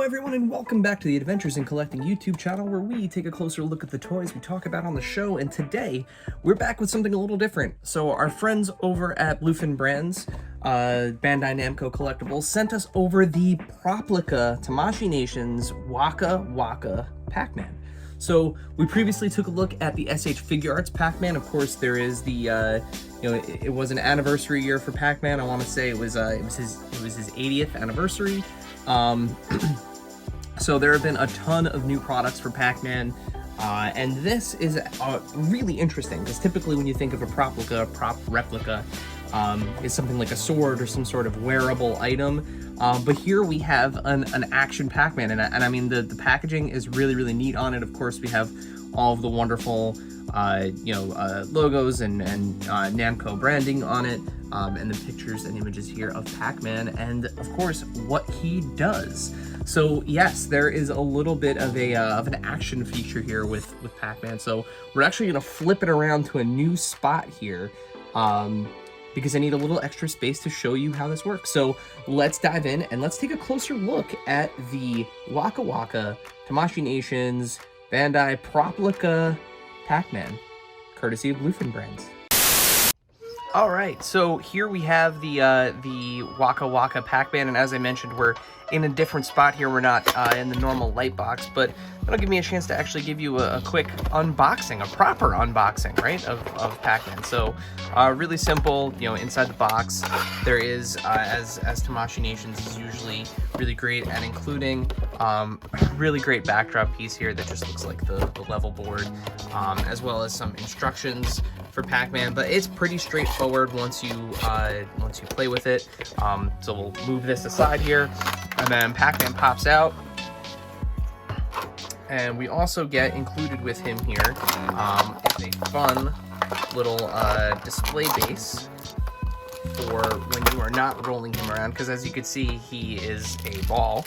everyone, and welcome back to the Adventures in Collecting YouTube channel, where we take a closer look at the toys we talk about on the show. And today we're back with something a little different. So our friends over at Bluefin Brands, Bandai Namco Collectibles, sent us over the Proplica Tamashii Nation's Waka Waka Pac-Man. So we previously took a look at the SH Figure Arts Pac-Man. Of course, there is the it was an anniversary year for Pac-Man. I want to say it was his 80th anniversary. So there have been a ton of new products for Pac-Man, and this is really interesting because typically when you think of a prop replica, is something like a sword or some sort of wearable item. But here we have an action Pac-Man, and I mean the packaging is really neat on it. Of course, we have all of the wonderful logos and Namco branding on it, and the pictures and images here of Pac-Man, and of course what he does. So yes, there is a little bit of an action feature here with Pac-Man. So we're actually going to flip it around to a new spot here, because I need a little extra space to show you how this works. So let's dive in and let's take a closer look at the Waka Waka Tamashii Nation's Bandai Proplica Pac-Man, courtesy of Bluefin Brands. All right, so here we have the Waka Waka Pac-Man, and as I mentioned, we're in a different spot here. We're not in the normal light box, but that'll give me a chance to actually give you a quick unboxing, a proper unboxing, right, of Pac-Man. So really simple, inside the box, there is, as Tamashii Nations is usually really great at including, really great backdrop piece here that just looks like the level board, as well as some instructions for Pac-Man, but it's pretty straightforward once you play with it. So we'll move this aside here, and then Pac-Man pops out, and we also get included with him here is a fun little display base for when you are not rolling him around, because as you can see, he is a ball.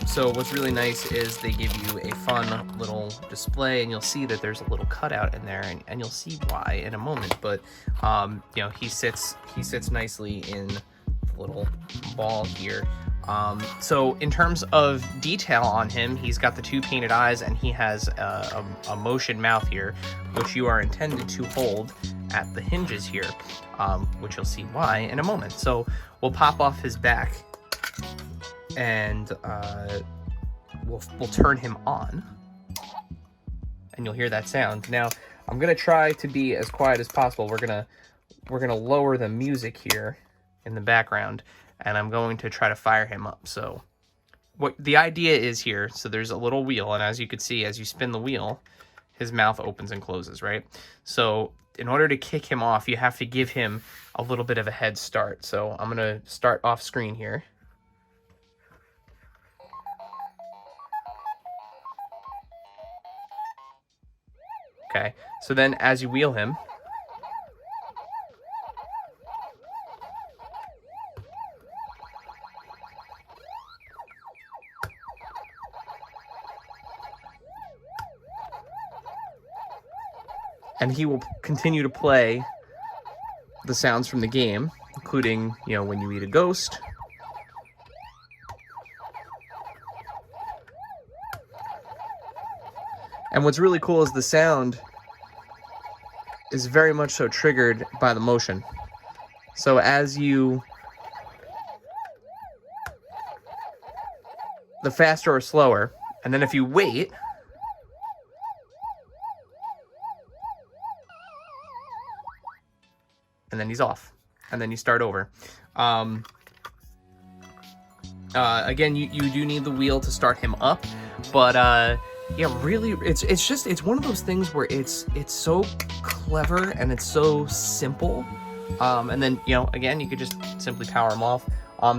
So what's really nice is they give you a fun little display, and you'll see that there's a little cutout in there, and you'll see why in a moment. But he sits nicely in the little ball here. So in terms of detail on him, he's got the two painted eyes, and he has a motion mouth here, which you are intended to hold at the hinges here, which you'll see why in a moment. So we'll pop off his back, and we'll turn him on, and you'll hear that sound. Now I'm gonna try to be as quiet as possible. We're gonna lower the music here in the background, and I'm going to try to fire him up. So what the idea is here, so there's a little wheel, and as you can see, as you spin the wheel, his mouth opens and closes, right? So in order to kick him off, you have to give him a little bit of a head start. So I'm gonna start off screen here. Okay, so then as you wheel him, and he will continue to play the sounds from the game, including, when you eat a ghost, and what's really cool is the sound is very much so triggered by the motion. So as you, the faster or slower, and then if you wait, and then he's off, and then you start over. Again, you do need the wheel to start him up, but yeah, really, it's one of those things where it's so clever and it's so simple. And then, again, you could just simply power him off.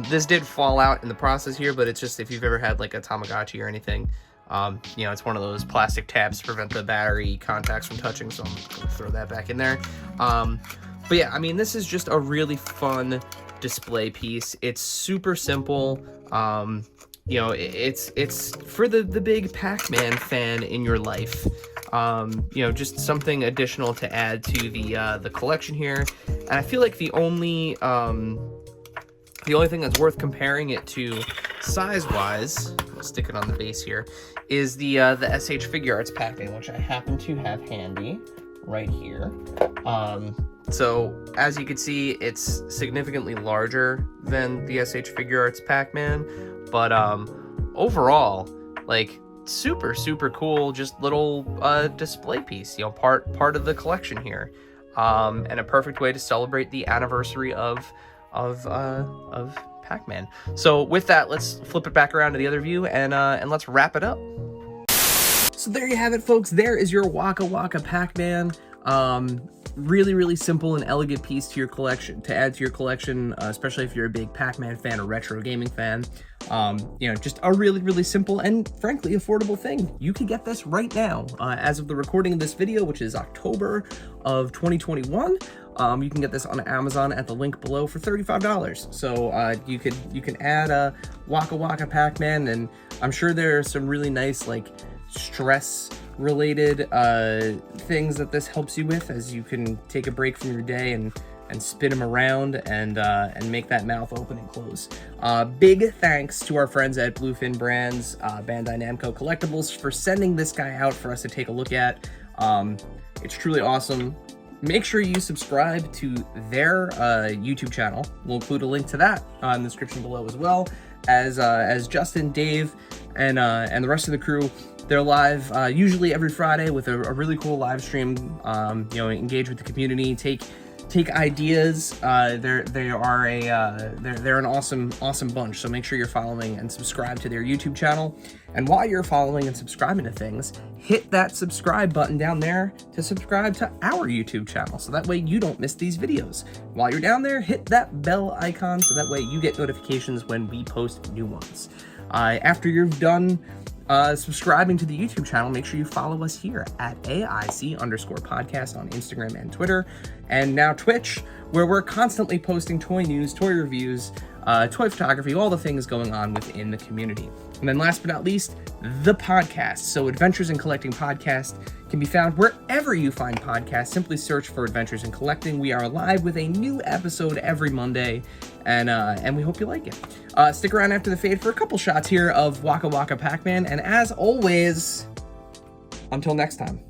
This did fall out in the process here, but it's just, if you've ever had like a Tamagotchi or anything, it's one of those plastic tabs to prevent the battery contacts from touching, so I'm gonna throw that back in there. But yeah, I mean, this is just a really fun display piece. It's super simple. It's for the big Pac-Man fan in your life. Just something additional to add to the collection here. And I feel like the only The only thing that's worth comparing it to size-wise, I'll stick it on the base here, is the SH Figure Arts Pac-Man, which I happen to have handy right here. So as you can see, it's significantly larger than the SH Figure Arts Pac-Man, but overall, like, super cool, just little display piece, you know, part of the collection here, and a perfect way to celebrate the anniversary of Pac-Man. So with that, let's flip it back around to the other view and let's wrap it up. So there you have it, folks. There is your Waka Waka Pac-Man. Really simple and elegant piece to your collection, to add to your collection, especially if you're a big Pac-Man fan or retro gaming fan. You know, just a really simple and frankly affordable thing. You can get this right now. As of the recording of this video, which is October of 2021, you can get this on Amazon at the link below for $35. So you can add a Waka Waka Pac-Man, and I'm sure there are some really nice, like, stress related things that this helps you with, as you can take a break from your day and spin them around and make that mouth open and close. Big thanks to our friends at Bluefin Brands, Bandai Namco Collectibles, for sending this guy out for us to take a look at. It's truly awesome. Make sure you subscribe to their YouTube channel. We'll include a link to that in the description below, as well as Justin, Dave, and the rest of the crew. They're live usually every Friday with a really cool live stream. You know, engage with the community, take ideas. They're an awesome bunch. So make sure you're following and subscribe to their YouTube channel. And while you're following and subscribing to things, hit that subscribe button down there to subscribe to our YouTube channel, so that way you don't miss these videos. While you're down there, hit that bell icon so that way you get notifications when we post new ones. After you've done subscribing to the YouTube channel, make sure you follow us here at AIC_podcast on Instagram and Twitter, and now Twitch, where we're constantly posting toy news, toy reviews, toy photography, all the things going on within the community. And then last but not least, the podcast. So Adventures in Collecting Podcast can be found wherever you find podcasts. Simply search for Adventures in Collecting. We are live with a new episode every Monday, and we hope you like it. Stick around after the fade for a couple shots here of Waka Waka Pac-Man, and as always, until next time.